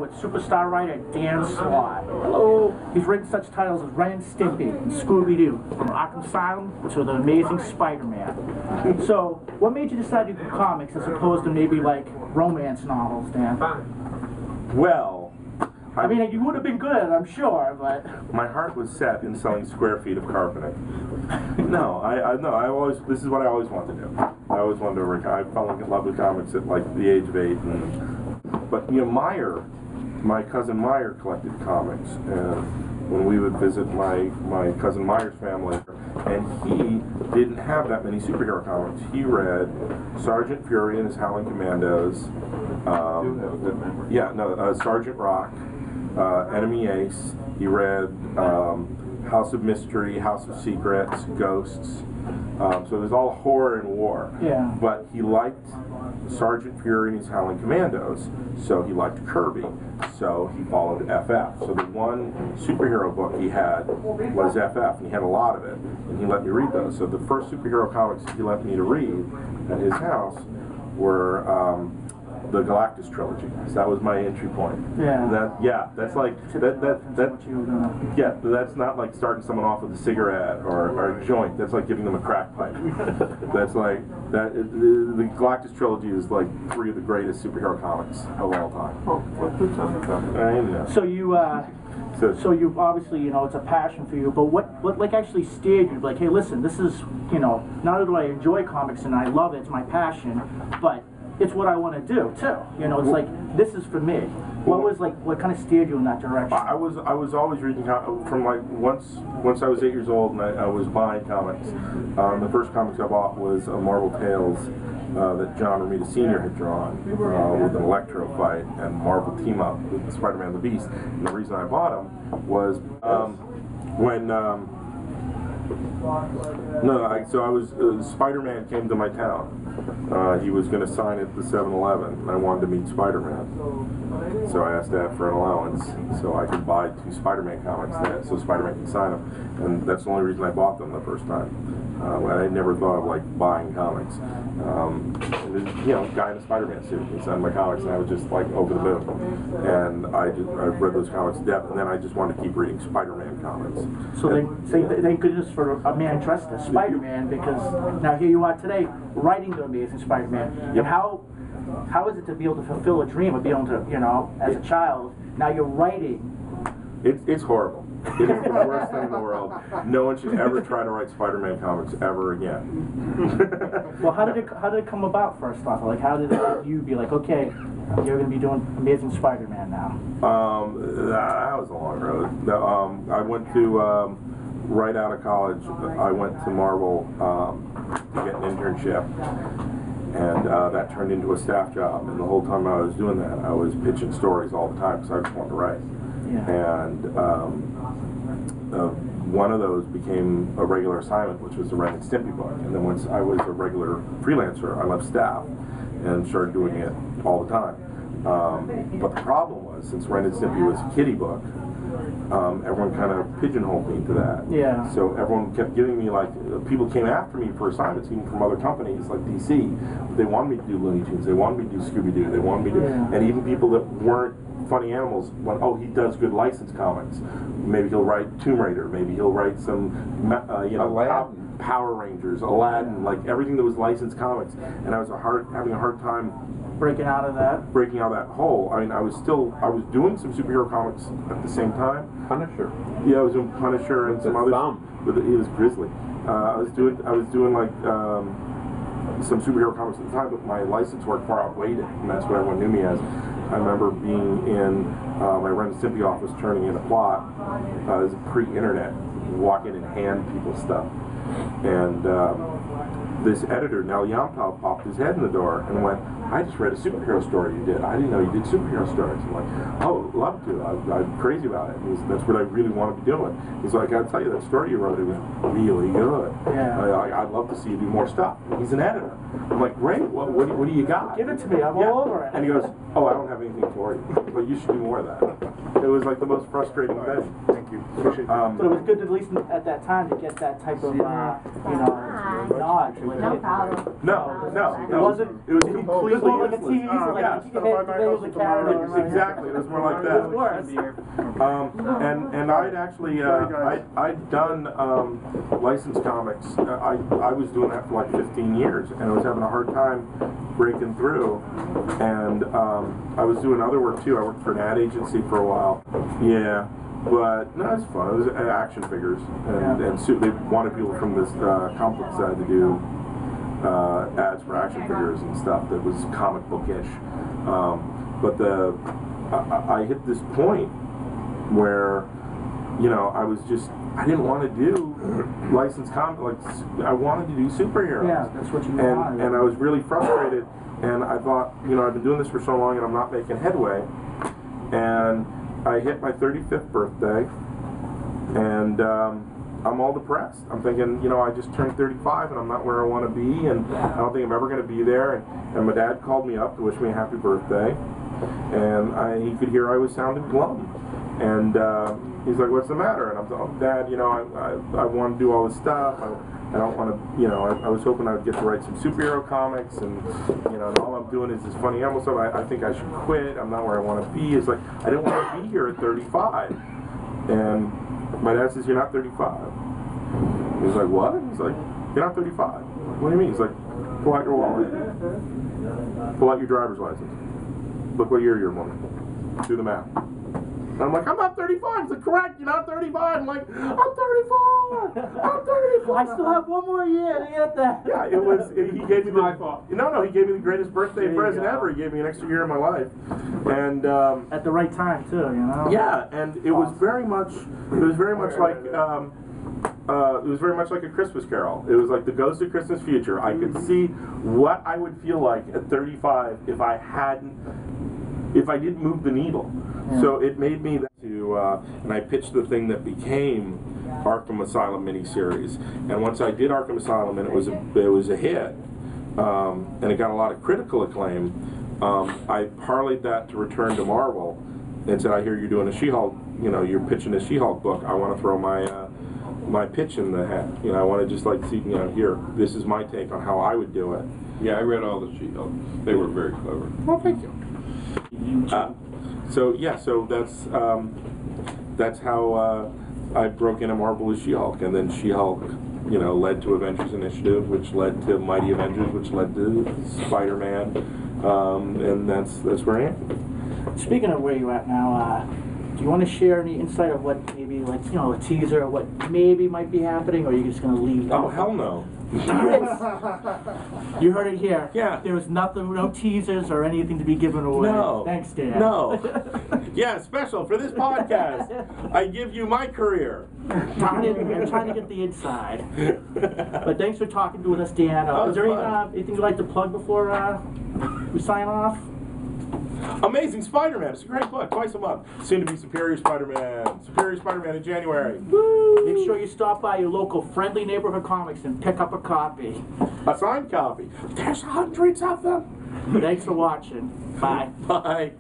with superstar writer Dan Slott. Hello. He's written such titles as Ren and Stimpy and Scooby-Doo, from Arkham Asylum to The Amazing Spider-Man. So, what made you decide to do comics as opposed to maybe like romance novels, Dan? Well, I mean, you would have been good at it, I'm sure, but my heart was set in selling square feet of carpeting. No, I always, this is what I always wanted to do. I always wanted to, I fell in love with comics at like the age of 8, but you know, my cousin Meyer collected comics, and when we would visit my cousin Meyer's family, and he didn't have that many superhero comics. He read Sergeant Fury and his Howling Commandos, Sergeant Rock, Enemy Ace. He read House of Mystery, House of Secrets, Ghosts. So it was all horror and war. Yeah. But he liked Sergeant Fury and his Howling Commandos, so he liked Kirby. So he followed FF. So the one superhero book he had was FF, and he had a lot of it, and he let me read those. So the first superhero comics he let me to read at his house were the Galactus trilogy. So that was my entry point. yeah. That's like that's not like starting someone off with a cigarette or a joint. That's like giving them a crack pipe. That's like that. The Galactus trilogy is like 3 of the greatest superhero comics of all time. Oh, what's the time? I know. So you obviously, you know, it's a passion for you, but what like actually steered you? Like, hey, listen, this is, you know, not only do I enjoy comics and I love it, it's my passion, but it's what I want to do too. You know, it's like, this is for me. What kind of steered you in that direction? I was always reading from like once I was 8 years old, and I was buying comics. The first comics I bought was Marvel Tales that John Romita Sr. had drawn with an Electro fight and Marvel team up with Spider-Man and the Beast. And the reason I bought them was when Spider-Man came to my town. He was going to sign at the 7-Eleven, and I wanted to meet Spider-Man. So I asked Dad for an allowance so I could buy 2 Spider-Man comics so Spider-Man could sign them. And that's the only reason I bought them the first time. I never thought of like buying comics. You know, guy in a Spider-Man suit, he signed my comics, and I was just like over the moon. And I read those comics to death, and then I just wanted to keep reading Spider-Man comics. So thank goodness for a man dressed as Spider-Man, because now here you are today writing the Amazing Spider-Man. Yep. And how is it to be able to fulfill a dream of being able to, you know, as a child, now you're writing? It's horrible. It is the worst thing in the world. No one should ever try to write Spider-Man comics ever again. Well, how did it come about first off? Like, how did you be like, okay, you're going to be doing Amazing Spider-Man now? That was a long road. I went to right out of college. I went to Marvel to get an internship, and that turned into a staff job. And the whole time I was doing that, I was pitching stories all the time because I just wanted to write. Yeah. And one of those became a regular assignment, which was the Ren and Stimpy book. And then once I was a regular freelancer, I left staff and started doing it all the time. But the problem was, since Ren and Stimpy was a kiddie book, everyone kind of pigeonholed me into that. Yeah. So everyone kept giving me, like, people came after me for assignments, even from other companies like DC. They wanted me to do Looney Tunes, they wanted me to do Scooby-Doo, they wanted me to, and even people that weren't Funny Animals went, oh, he does good licensed comics. Maybe he'll write Tomb Raider, maybe he'll write some, you know, Power Rangers, Aladdin, like everything that was licensed comics. And I was having a hard time breaking out of that hole. I mean, I was doing some superhero comics at the same time. Punisher. Yeah, I was doing Punisher and some others. He was Grizzly. I was doing like some superhero comics at the time, but my license work far outweighed it, and that's what everyone knew me as. I remember being in my Ren and Stimpy office turning in a plot. It was pre-internet. Walk in and hand people stuff. And this editor, Nell Yompao, popped his head in the door and went, I just read a superhero story you did. I didn't know you did superhero stories. I'm like, oh, love to. I'm crazy about it. That's what I really want to be doing. He's like, I gotta tell you, that story you wrote, it was really good. Yeah. I'd love to see you do more stuff. He's an editor. I'm like, great. What do you got? Give it to me. I'm all over it. And he goes, oh, I don't have anything for you, but you should do more of that. It was like the most frustrating thing. Thank you. Appreciate But it was good at least at that time to get that type of, knowledge. No problem. No. It wasn't. It was It completely was more like a useless. TV, like Yeah. you could hit the carrot. Exactly. It was more like It was that. worse. And I'd actually I'd done licensed comics. I was doing that for like 15 years, and I was having a hard time breaking through. And I was doing other work too. I worked for an ad agency for a while. Yeah. But no, it's fun. It was action figures, and they wanted people from this comic book side to do ads for action figures and stuff that was comic bookish. But I hit this point where, I didn't want to do licensed comic. I wanted to do superheroes. Yeah, that's what you wanted. And I was really frustrated. And I thought, I've been doing this for so long, and I'm not making headway. And I hit my 35th birthday, and I'm all depressed. I'm thinking, I just turned 35, and I'm not where I want to be, and I don't think I'm ever going to be there. And my dad called me up to wish me a happy birthday, and he could hear I was sounding glum. And he's like, "What's the matter?" And I'm like, "Dad, I want to do all this stuff. I don't want to, I was hoping I'd get to write some superhero comics, and all I'm doing is this funny animal stuff. I think I should quit. I'm not where I want to be." It's like, I didn't want to be here at 35. And my dad says, "You're not 35. He's like, "What?" He's like, "You're not 35. What do you mean?" He's like, "Pull out your wallet. Pull out your driver's license. Look what year you're born. Do the math." And I'm like, "I'm not 35. He's like, "Correct, you're not 35. I'm like, "I'm 35. I'm 35. I still have one more year to get that. Yeah, he gave me he gave me the greatest birthday present ever. He gave me an extra year of my life. And at the right time too, Yeah, and it was very much like a Christmas Carol. It was like the Ghost of Christmas Future. I could see what I would feel like at 35 if I didn't move the needle. Yeah. So it made me and I pitched the thing that became Arkham Asylum miniseries. And once I did Arkham Asylum, and it was a hit, and it got a lot of critical acclaim, I parlayed that to return to Marvel and said, "I hear you're doing a She-Hulk. You're pitching a She-Hulk book. I want to throw my pitch in the hat. I want to just see, here, this is my take on how I would do it." Yeah, I read all the She-Hulk. They were very clever. Well, thank you. So that's how I broke into Marvel as She-Hulk, and then She-Hulk, led to Avengers Initiative, which led to Mighty Avengers, which led to Spider-Man, and that's where I am. Speaking of where you're at now, do you want to share any insight of what maybe, a teaser of what maybe might be happening, or are you just going to leave that? Oh, hell no. You heard it here. Yeah. There was no teasers or anything to be given away. No. Thanks, Dan. No. Yeah, special for this podcast. I give you my career. I'm trying to get the inside. But thanks for talking to us, Dan. Is there anything you'd like to plug before we sign off? Amazing Spider-Man. It's a great book. Twice a month. Soon to be Superior Spider-Man. Superior Spider-Man in January. Woo! Make sure you stop by your local friendly neighborhood comics and pick up a copy. A signed copy. There's hundreds of them. Thanks for watching. Bye. Bye.